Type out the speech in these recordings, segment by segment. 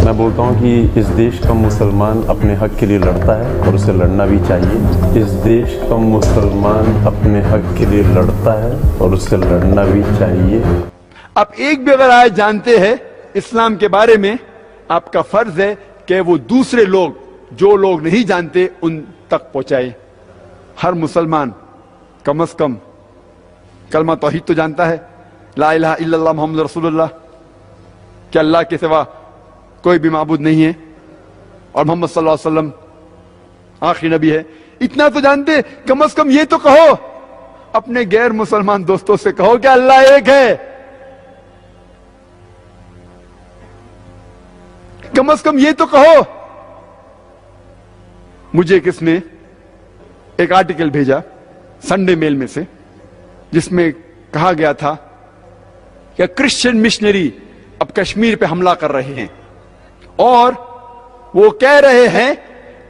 میں بولتا ہوں کہ اس دیش کا مسلمان اپنے حق کے لیے لڑتا ہے اور اسے لڑنا بھی چاہیے. اس دیش کا مسلمان اپنے حق کے لیے لڑتا ہے اور اسے لڑنا بھی چاہیے. آپ ایک بھی اگر آیت جانتے ہیں اسلام کے بارے میں، آپ کا فرض ہے کہ وہ دوسرے لوگ جو لوگ نہیں جانتے ان تک پہنچائے. ہر مسلمان کم از کم کلمہ توحید تو جانتا ہے، لا الہ الا اللہ محمد رسول اللہ، کہ اللہ کے سوا کوئی بھی معبود نہیں ہے اور محمد صلی اللہ علیہ وسلم آخری نبی ہے. اتنا تو جانتے، کم از کم یہ تو کہو. اپنے غیر مسلمان دوستوں سے کہو کہ اللہ ایک ہے. کم از کم یہ تو کہو. مجھے کس نے ایک آرٹیکل بھیجا سنڈے میل میں سے، جس میں کہا گیا تھا کہ کرسچن مشنری اب کشمیر پہ حملہ کر رہے ہیں اور وہ کہہ رہے ہیں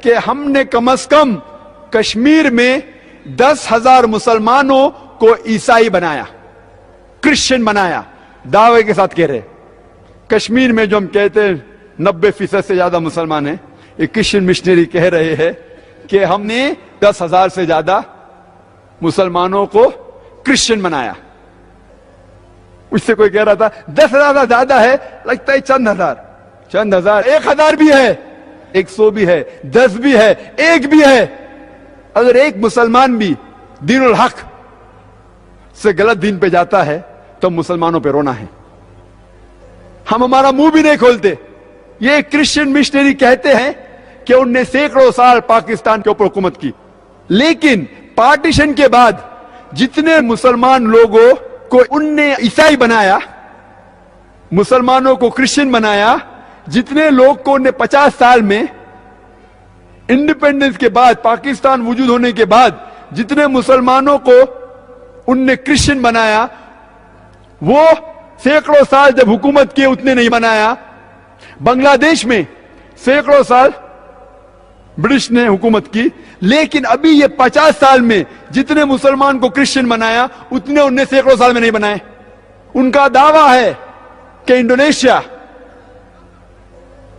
کہ ہم نے کم از کم کشمیر میں 10,000 مسلمانوں کو عیسائی بنایا، کرسچن بنایا. دعوے کے ساتھ کہہ رہے کشمیر میں جو ہم کہتے ہیں 90% سے زیادہ مسلمان ہیں، یہ کرسچن مشنری کہہ رہے ہیں کہ ہم نے 10,000 سے زیادہ مسلمانوں کو کرسچن بنایا. اس سے کوئی کہہ رہا تھا 10,000 زیادہ ہے، لگتا ہے چند ہزار. 1,000 بھی ہے، 100 بھی ہے، 10 بھی ہے، 1 بھی ہے. اگر ایک مسلمان بھی دین الحق سے غلط دین پہ جاتا ہے تو مسلمانوں پہ رونا ہے. ہم ہمارا منہ بھی نہیں کھولتے. یہ کرسچن مشنری کہتے ہیں کہ ان نے سینکڑوں سال پاکستان کے اوپر حکومت کی، لیکن پارٹیشن کے بعد جتنے مسلمان لوگوں کو ان نے عیسائی بنایا، مسلمانوں کو کرسچن بنایا، جتنے لوگ کو ان نے 50 سال میں انڈیپینڈنس کے بعد، پاکستان وجود ہونے کے بعد جتنے مسلمانوں کو ان نے کرسچن بنایا، وہ سینکڑوں سال جب حکومت کی اتنے نہیں بنایا. بنگلہ دیش میں سینکڑوں سال برٹش نے حکومت کی، لیکن ابھی یہ 50 سال میں جتنے مسلمان کو کرسچن بنایا اتنے انہیں سینکڑوں سال میں نہیں بنائے. ان کا دعویٰ ہے کہ انڈونیشیا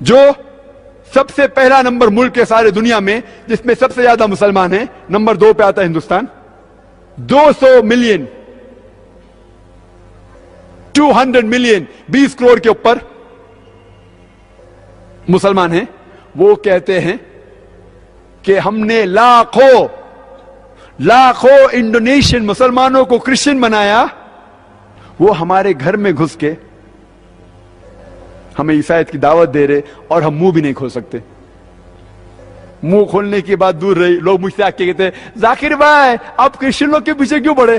جو سب سے پہلا نمبر ملک ہے سارے دنیا میں جس میں سب سے زیادہ مسلمان ہیں، نمبر 2 پہ آتا ہے ہندوستان. 200 ملین 200 ملین 20 کروڑ کے اوپر مسلمان ہیں. وہ کہتے ہیں کہ ہم نے لاکھوں انڈونیشین مسلمانوں کو کرسچن بنایا. وہ ہمارے گھر میں گھس کے ہمیں عیسائیت کی دعوت دے رہے اور ہم منہ بھی نہیں کھول سکتے. منہ کھولنے کی بات دور رہی. لوگ مجھ سے آ کے کہتے ہیں ذاکر بھائی آپ کرسچن لوگ کے پیچھے کیوں پڑے،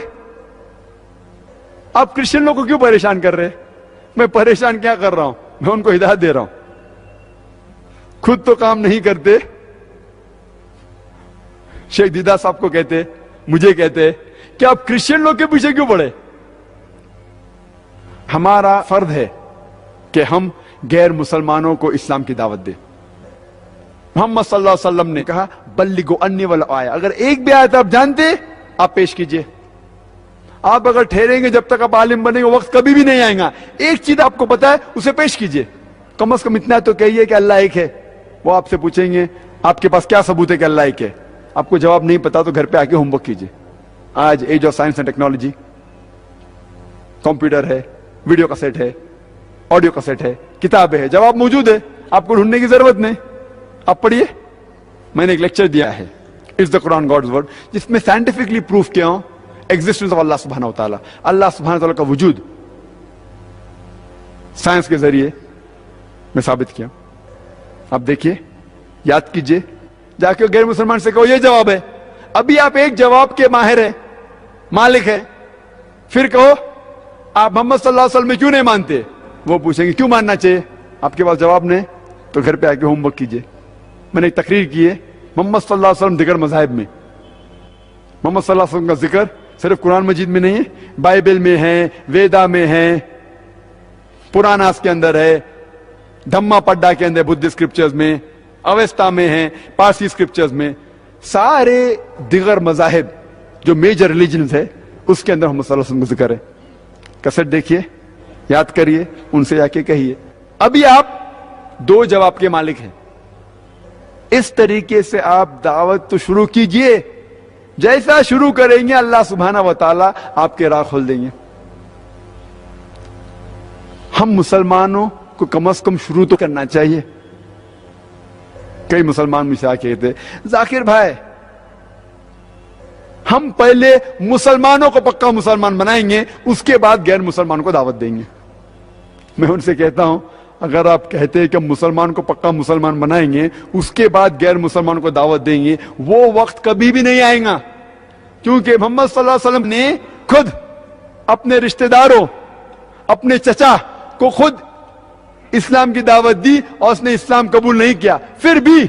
آپ کرسچن لوگ کو کیوں پریشان کر رہے. میں پریشان کیا کر رہا ہوں، میں ان کو ہدایت دے رہا ہوں. خود تو کام نہیں کرتے. شیخ دیدہ صاحب کو کہتے، مجھے کہتے کہ آپ کرسچن لوگ کے پیچھے کیوں پڑے. ہمارا فرض ہے کہ ہم غیر مسلمانوں کو اسلام کی دعوت دیں. محمد صلی اللہ علیہ وسلم نے کہا بلغوا انی ولو آیا. اگر ایک بھی آیت آپ جانتے آپ پیش کیجئے. آپ اگر ٹھہریں گے جب تک آپ عالم بنیں گے وقت کبھی بھی نہیں آئے گا. ایک چیز آپ کو پتا ہے اسے پیش کیجئے. کم از کم اتنا تو کہیے کہ اللہ ایک ہے. وہ آپ سے پوچھیں گے آپ کے پاس کیا ثبوت ہے کہ اللہ ایک ہے. آپ کو جواب نہیں پتا تو گھر پہ آ کے ہوم ورک کیجئے. آج age of science and technology, computer ہے، ویڈیو کیسٹ ہے، آڈیو کیسٹ ہے، کتاب ہے، جواب موجود ہے. آپ کو ڈھونڈنے کی ضرورت نہیں. آپ پڑھیے. میں نے ایک لیکچر دیا ہے it's the Quran God's word, جس میں سائنٹیفکلی پروف کیا ہوں ایگزسٹنس آف اللہ سبحانہ و تعالیٰ. اللہ سبحانہ و تعالیٰ کا وجود سائنس کے ذریعے میں ثابت کیا. آپ دیکھیے، یاد کیجئے، جا کے غیر مسلمان سے کہو یہ جواب ہے. ابھی آپ ایک جواب کے ماہر ہیں، مالک ہے، پھر کہو آپ محمد صلی اللہ علیہ وسلم میں کیوں نہیں مانتے. وہ پوچھیں گے کیوں ماننا چاہیے. آپ کے پاس جواب نہیں تو گھر پہ آ کے ہوم ورک کیجئے. میں نے ایک تقریر کی ہے محمد صلی اللہ علیہ وسلم دیگر مذاہب میں. محمد صلی اللہ علیہ وسلم کا ذکر صرف قرآن مجید میں نہیں ہے، بائبل میں ہے، ویدا میں ہے، پراناس کے اندر ہے، دھما پڈا کے اندر، بدھ اسکرپچرز میں، اویستا میں ہے، پارسی اسکرپچرز میں. سارے دیگر مذاہب جو میجر ریلیجنز ہے اس کے اندر محمد صلی اللہ علیہ وسلم کا ذکر ہے. کیسٹ دیکھیے، یاد کریے، ان سے جا کے کہیے. ابھی آپ دو جواب کے مالک ہیں. اس طریقے سے آپ دعوت تو شروع کیجئے. جیسا شروع کریں گے اللہ سبحانہ و تعالیٰ آپ کے راہ کھول دیں گے. ہم مسلمانوں کو کم از کم شروع تو کرنا چاہیے. کئی مسلمان مجھ سے آ کے کہتے ذاکر بھائی ہم پہلے مسلمانوں کو پکا مسلمان بنائیں گے, اس کے بعد غیر مسلمان کو دعوت دیں گے. میں ان سے کہتا ہوں اگر آپ کہتے ہیں کہ ہم مسلمان کو پکا مسلمان بنائیں گے اس کے بعد غیر مسلمان کو دعوت دیں گے, وہ وقت کبھی بھی نہیں آئے گا. کیونکہ محمد صلی اللہ علیہ وسلم نے خود اپنے رشتہ داروں, اپنے چچا کو خود اسلام کی دعوت دی اور اس نے اسلام قبول نہیں کیا, پھر بھی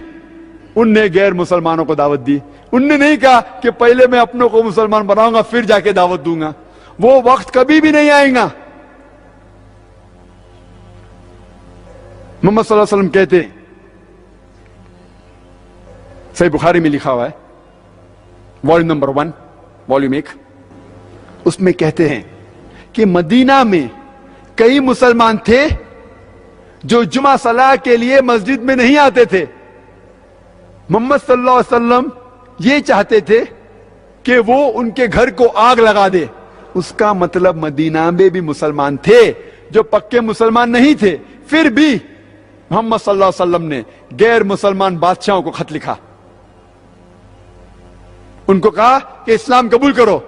ان نے غیر مسلمانوں کو دعوت دی. ان نے نہیں کہا کہ پہلے میں اپنوں کو مسلمان بناؤں گا پھر جا کے دعوت دوں گا. وہ وقت کبھی بھی نہیں آئے گا. محمد صلی اللہ علیہ وسلم کہتے ہیں, صحیح بخاری میں لکھا ہوا ہے والیوم نمبر 1 والیوم 1, اس میں کہتے ہیں کہ مدینہ میں کئی مسلمان تھے جو جمعہ صلاح کے لیے مسجد میں نہیں آتے تھے. محمد صلی اللہ علیہ وسلم یہ چاہتے تھے کہ وہ ان کے گھر کو آگ لگا دے. اس کا مطلب مدینہ میں بھی مسلمان تھے جو پکے مسلمان نہیں تھے, پھر بھی محمد صلی اللہ علیہ وسلم نے غیر مسلمان بادشاہوں کو خط لکھا. ان کو کہا کہ اسلام قبول کرو.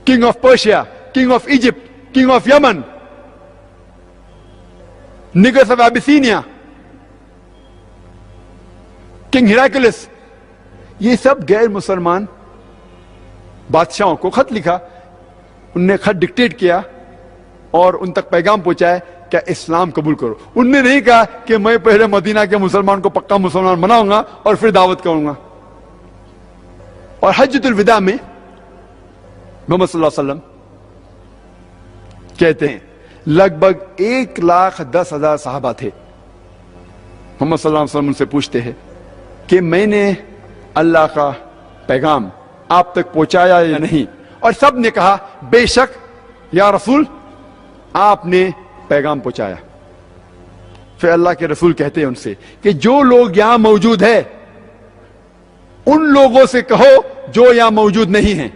King of Persia, king of Egypt, king of Yemen, Negus of Abyssinia, king Heraclius, یہ سب غیر مسلمان بادشاہوں کو خط لکھا. ان نے خط ڈکٹیٹ کیا اور ان تک پیغام پہنچایا کہ اسلام قبول کرو. ان نے نہیں کہا کہ میں پہلے مدینہ کے مسلمان کو پکا مسلمان بناؤں گا اور پھر دعوت کروں گا. اور حجۃ الوداع میں محمد صلی اللہ علیہ وسلم کہتے ہیں لگ بھگ 1,10,000 صحابہ تھے. محمد صلی اللہ علیہ وسلم ان سے پوچھتے ہیں کہ میں نے اللہ کا پیغام آپ تک پہنچایا یا نہیں, اور سب نے کہا بے شک یا رسول آپ نے پیغام پہنچایا. پھر اللہ کے رسول کہتے ہیں ان سے کہ جو لوگ یہاں موجود ہیں ان لوگوں سے کہو جو یہاں موجود نہیں ہیں,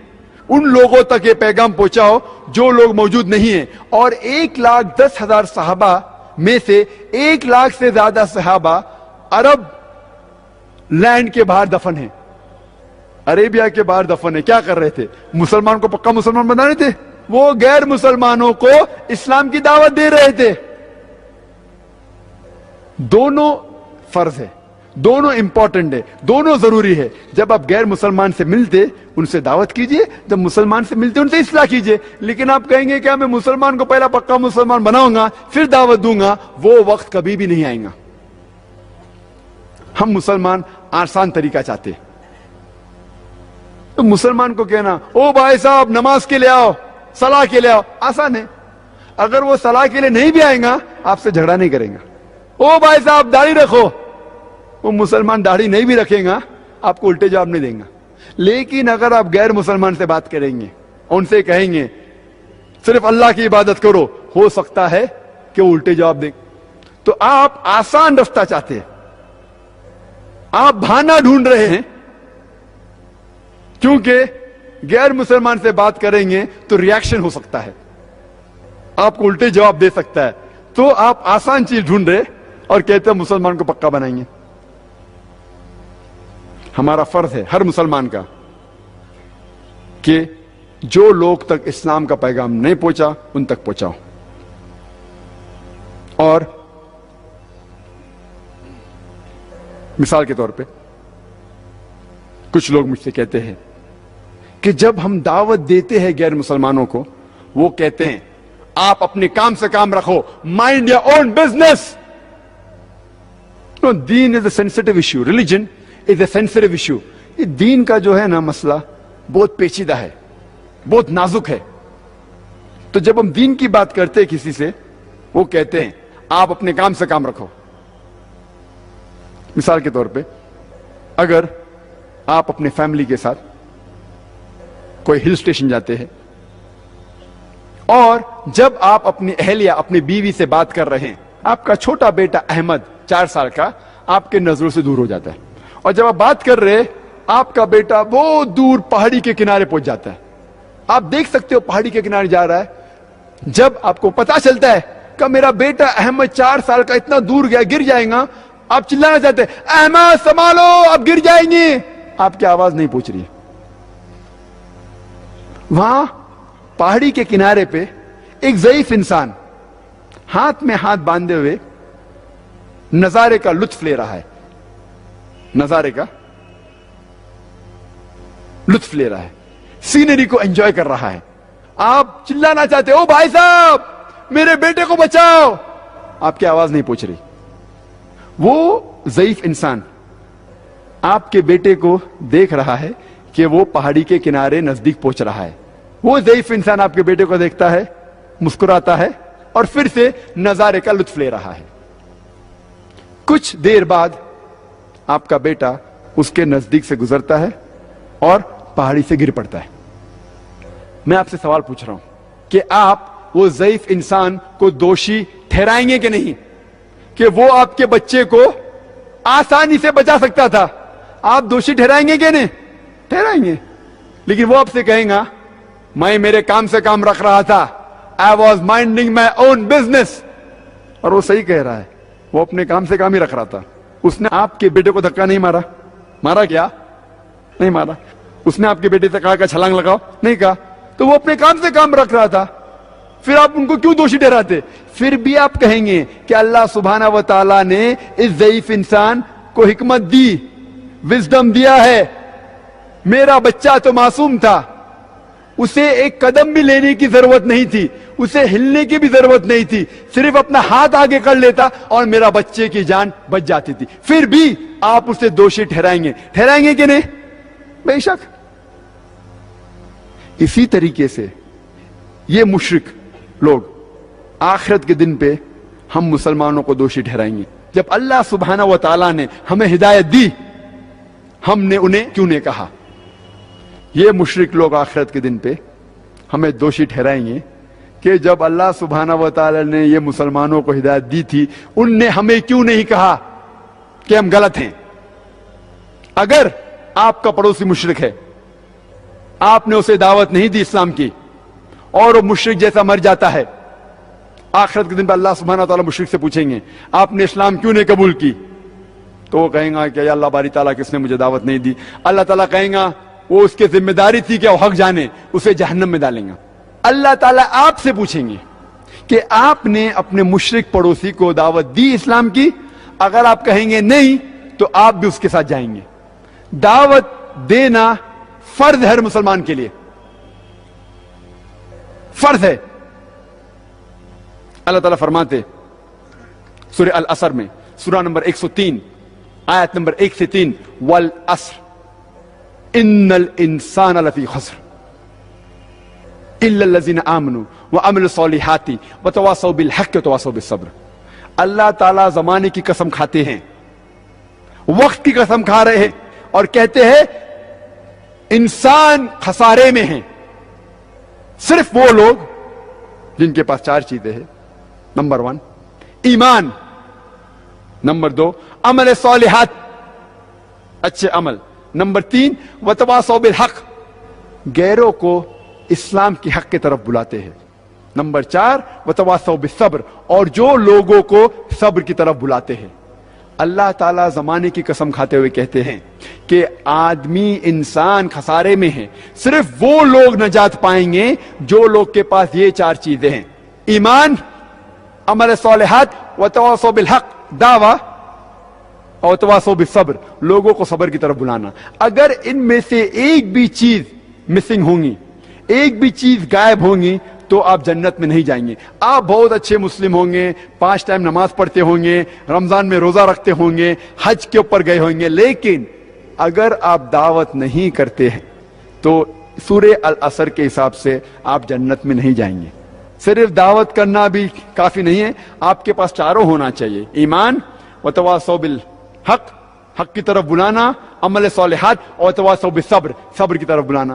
ان لوگوں تک یہ پیغام پہنچاؤ جو لوگ موجود نہیں ہیں. اور 1,10,000 صحابہ میں سے 1 لاکھ سے زیادہ صحابہ عرب لینڈ کے باہر دفن ہیں, عربیہ کے باہر دفن ہیں. کیا کر رہے تھے؟ مسلمان کو پکا مسلمان بنا رہے تھے. وہ غیر مسلمانوں کو اسلام کی دعوت دے رہے تھے. دونوں فرض ہے, دونوں امپورٹنٹ ہے, دونوں ضروری ہے. جب آپ غیر مسلمان سے ملتے ان سے دعوت کیجئے, جب مسلمان سے ملتے ان سے اصلاح کیجئے. لیکن آپ کہیں گے کہ میں مسلمان کو پہلا پکا مسلمان بناؤں گا پھر دعوت دوں گا, وہ وقت کبھی بھی نہیں آئے گا. ہم مسلمان آسان طریقہ چاہتے. تو مسلمان کو کہنا او بھائی صاحب نماز کے لیے آؤ, صلاح کے لیے آؤ, آسان ہے. اگر وہ صلاح کے لیے نہیں بھی آئیں گا آپ سے جھگڑا نہیں کریں گا. او بھائی صاحب داڑھی رکھو, وہ مسلمان داڑھی نہیں بھی رکھیں گا آپ کو الٹے جواب نہیں دیں گا. لیکن اگر آپ غیر مسلمان سے بات کریں گے, ان سے کہیں گے صرف اللہ کی عبادت کرو, ہو سکتا ہے کہ وہ الٹے جواب دیں. تو آپ آسان رستہ چاہتے ہیں, آپ بہانہ ڈھونڈ رہے ہیں, کیونکہ غیر مسلمان سے بات کریں گے تو ریاکشن ہو سکتا ہے, آپ کو الٹے جواب دے سکتا ہے. تو آپ آسان چیز ڈھونڈ رہے اور کہتے ہیں مسلمان کو پکا بنائیں گے. ہمارا فرض ہے ہر مسلمان کا کہ جو لوگ تک اسلام کا پیغام نہیں پہنچا ان تک پہنچاؤ. اور مثال کے طور پہ کچھ لوگ مجھ سے کہتے ہیں کہ جب ہم دعوت دیتے ہیں غیر مسلمانوں کو, وہ کہتے ہیں آپ اپنے کام سے کام رکھو, مائنڈ یور اون بزنس. دین is a sensitive issue, religion is a sensitive issue. یہ دین کا جو ہے نا مسئلہ بہت پیچیدہ ہے, بہت نازک ہے. تو جب ہم دین کی بات کرتے ہیں کسی سے, وہ کہتے ہیں آپ اپنے کام سے کام رکھو. مثال کے طور پہ اگر آپ اپنے فیملی کے ساتھ کوئی ہل اسٹیشن جاتے ہیں اور جب آپ اپنی اہلیہ اپنی بیوی سے بات کر رہے ہیں آپ کا چھوٹا بیٹا احمد 4 سال کا آپ کے نظروں سے دور ہو جاتا ہے, اور جب آپ بات کر رہے آپ کا بیٹا بہت دور پہاڑی کے کنارے پہنچ جاتا ہے. آپ دیکھ سکتے ہو پہاڑی کے کنارے جا رہا ہے. جب آپ کو پتا چلتا ہے کہ میرا بیٹا احمد 4 سال کا اتنا دور گیا, گر جائے گا, آپ چلانا چاہتے ہیں احمد سنبھالو آپ گر جائیں گے, آپ کی آواز نہیں پہنچ رہی. وہاں پہاڑی کے کنارے پہ ایک ضعیف انسان ہاتھ میں ہاتھ باندھے ہوئے نظارے کا لطف لے رہا ہے, نظارے کا لطف لے رہا ہے, سینری کو انجوائے کر رہا ہے. آپ چلانا چاہتے او بھائی صاحب میرے بیٹے کو بچاؤ, آپ کی آواز نہیں پہنچ رہی. وہ ضعیف انسان آپ کے بیٹے کو دیکھ رہا ہے کہ وہ پہاڑی کے کنارے نزدیک پہنچ رہا ہے. وہ ضعیف انسان آپ کے بیٹے کو دیکھتا ہے, مسکراتا ہے اور پھر سے نظارے کا لطف لے رہا ہے. کچھ دیر بعد آپ کا بیٹا اس کے نزدیک سے گزرتا ہے اور پہاڑی سے گر پڑتا ہے. میں آپ سے سوال پوچھ رہا ہوں کہ آپ وہ ضعیف انسان کو دوشی ٹھہرائیں گے کہ نہیں کہ وہ آپ کے بچے کو آسانی سے بچا سکتا تھا؟ آپ دوشی ٹھہرائیں گے کہ نہیں؟ ٹھہرائیں گے. لیکن وہ آپ سے کہیں گا میں میرے کام سے کام رکھ رہا تھا, I was minding my own business. اور وہ صحیح کہہ رہا ہے, وہ اپنے کام سے کام ہی رکھ رہا تھا. اس نے آپ کے بیٹے کو دھکا نہیں مارا, مارا کیا؟ نہیں مارا. اس نے آپ کے بیٹے سے کہا کہ چھلانگ لگاؤ, نہیں کہا. تو وہ اپنے کام سے کام رکھ رہا تھا. پھر آپ ان کو کیوں دوشی ٹھہراتے؟ پھر بھی آپ کہیں گے کہ اللہ سبحانہ و تعالیٰ نے اس ضعیف انسان کو حکمت دی, وزڈم دیا ہے. میرا بچہ تو معصوم تھا, اسے ایک قدم بھی لینے کی ضرورت نہیں تھی, اسے ہلنے کی بھی ضرورت نہیں تھی, صرف اپنا ہاتھ آگے کر لیتا اور میرا بچے کی جان بچ جاتی تھی. پھر بھی آپ اسے دوشی ٹھہرائیں گے, ٹھہرائیں گے کہ نہیں؟ بے شک. اسی طریقے سے یہ مشرک لوگ آخرت کے دن پہ ہم مسلمانوں کو دوشی ٹھہرائیں گے. جب اللہ سبحانہ و تعالیٰ نے ہمیں ہدایت دی, ہم نے انہیں کیوں نہیں کہا؟ یہ مشرک لوگ آخرت کے دن پہ ہمیں دوشی ٹھہرائیں گے کہ جب اللہ سبحانہ و تعالیٰ نے یہ مسلمانوں کو ہدایت دی تھی, ان نے ہمیں کیوں نہیں کہا کہ ہم غلط ہیں؟ اگر آپ کا پڑوسی مشرک ہے, آپ نے اسے دعوت نہیں دی اسلام کی, اور وہ مشرک جیسا مر جاتا ہے, آخرت کے دن پہ اللہ سبحانہ و تعالیٰ مشرک سے پوچھیں گے آپ نے اسلام کیوں نہیں قبول کی؟ تو وہ کہیں گا کہ یا اللہ باری تعالیٰ کس نے مجھے دعوت نہیں دی. اللہ تعالیٰ کہیں گا وہ اس کی ذمہ داری تھی کہ وہ حق جانے, اسے جہنم میں ڈالیں گا. اللہ تعالیٰ آپ سے پوچھیں گے کہ آپ نے اپنے مشرک پڑوسی کو دعوت دی اسلام کی؟ اگر آپ کہیں گے نہیں تو آپ بھی اس کے ساتھ جائیں گے. دعوت دینا فرض ہے ہر مسلمان کے لیے, فرض ہے. اللہ تعالیٰ فرماتے سورہ العصر میں, سورہ نمبر 103 آیت نمبر 1 سے 3, والعصر ان الانسان لفی خسر الا الذین آمنوا وعملوا الصالحات وتواصوا بالحق وتواصوا بالصبر. اللہ تعالیٰ زمانے کی قسم کھاتے ہیں, وقت کی قسم کھا رہے ہیں اور کہتے ہیں انسان خسارے میں ہیں. صرف وہ لوگ جن کے پاس 4 چیزیں ہیں. نمبر 1 ایمان, نمبر 2 عمل صالحات, اچھے عمل, نمبر 3 وتواصوا بالحق, غیروں کو اسلام کی حق کی طرف بلاتے ہیں, نمبر 4 وتواصوا بالصبر, اور جو لوگوں کو صبر کی طرف بلاتے ہیں. اللہ تعالیٰ زمانے کی قسم کھاتے ہوئے کہتے ہیں کہ آدمی انسان خسارے میں ہے. صرف وہ لوگ نجات پائیں گے جو لوگ کے پاس یہ 4 چیزیں ہیں, ایمان, عمل صالحات, وتواصوا بالحق, دعویٰ, اور تواصوا بالصبر, لوگوں کو صبر کی طرف بلانا. اگر ان میں سے ایک بھی چیز مسنگ ہوں گی, ایک بھی چیز غائب ہوں گی, تو آپ جنت میں نہیں جائیں گے. آپ بہت اچھے مسلم ہوں گے, 5 ٹائم نماز پڑھتے ہوں گے, رمضان میں روزہ رکھتے ہوں گے, حج کے اوپر گئے ہوں گے, لیکن اگر آپ دعوت نہیں کرتے ہیں تو سورہ العصر کے حساب سے آپ جنت میں نہیں جائیں گے. صرف دعوت کرنا بھی کافی نہیں ہے, آپ کے پاس 4 ہونا چاہیے, ایمان, وتواصوا بالحق, حق کی طرف بلانا, عمل صالحات, اور تواصوا بالصبر, صبر کی طرف بلانا.